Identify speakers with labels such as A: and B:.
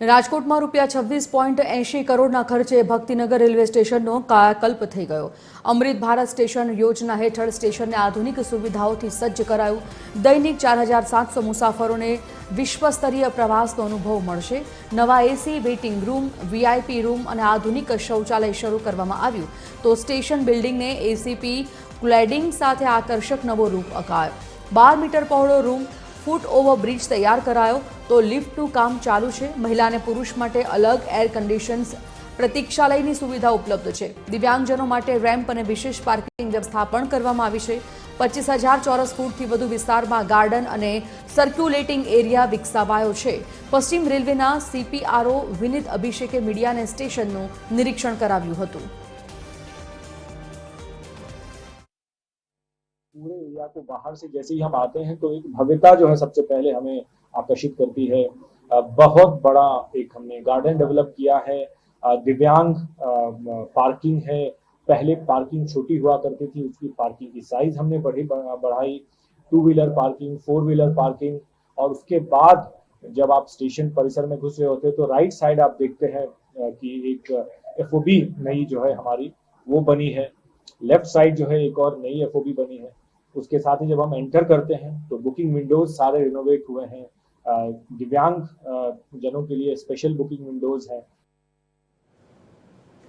A: રાજકોટમાં ₹26.80 કરોડના ખર્ચે ભક્તિનગર રેલવે સ્ટેશનનો કાયાકલ્પ થઈ ગયો। અમૃત ભારત સ્ટેશન યોજના હેઠળ સ્ટેશનને આધુનિક સુવિધાઓથી સજ્જ કરાયું। દૈનિક 4700 મુસાફરોને વિશ્વસ્તરીય પ્રવાસનો અનુભવ મળશે। નવા એસી વેઇટિંગ રૂમ, વીઆઈપી રૂમ અને આધુનિક શૌચાલય શરૂ કરવામાં આવ્યું તો સ્ટેશન બિલ્ડિંગને એસીપી ક્લેડિંગ સાથે આકર્ષક નવો રૂપ અપાયો। 12 મીટર પહોળો રૂમ, ફૂટ ઓવર બ્રિજ તૈયાર કરાયો તો લિફ્ટનું કામ ચાલુ છે। મહિલા અને પુરુષ માટે અલગ એર કન્ડિશન્સ પ્રતીક્ષાલયની સુવિધા ઉપલબ્ધ છે। દિવ્યાંગજનો માટે રેમ્પ અને વિશેષ પાર્કિંગ વ્યવસ્થા પણ કરવામાં આવી છે। 25,000 ચોરસ ફૂટથી વધુ વિસ્તારમાં ગાર્ડન અને સર્ક્યુલેટિંગ એરિયા વિકસાવાયો છે। પશ્ચિમ રેલવેના સીપીઆરઓ વિનીત અભિષેકે મીડિયાને સ્ટેશનનું નિરીક્ષણ કરાવ્યું હતું।
B: पूरे एरिया को बाहर से जैसे ही हम आते हैं तो एक भव्यता जो है सबसे पहले हमें आकर्षित करती है। बहुत बड़ा एक हमने गार्डन डेवलप किया है। दिव्यांग पार्किंग है। पहले पार्किंग छोटी हुआ करती थी, उसकी पार्किंग की साइज हमने बढ़ाई। 2 व्हीलर पार्किंग, 4 व्हीलर पार्किंग। और उसके बाद जब आप स्टेशन परिसर में घुस रहे होते हैं तो राइट साइड आप देखते हैं कि एक एफओबी नई जो है हमारी वो बनी है। लेफ्ट साइड जो है एक और नई एफओबी बनी है। उसके साथ ही जब हम एंटर करते हैं तो बुकिंग विंडोज सारे रिनोवेट हुए हैं। दिव्यांग जनों के लिए स्पेशल बुकिंग विंडोज हैं।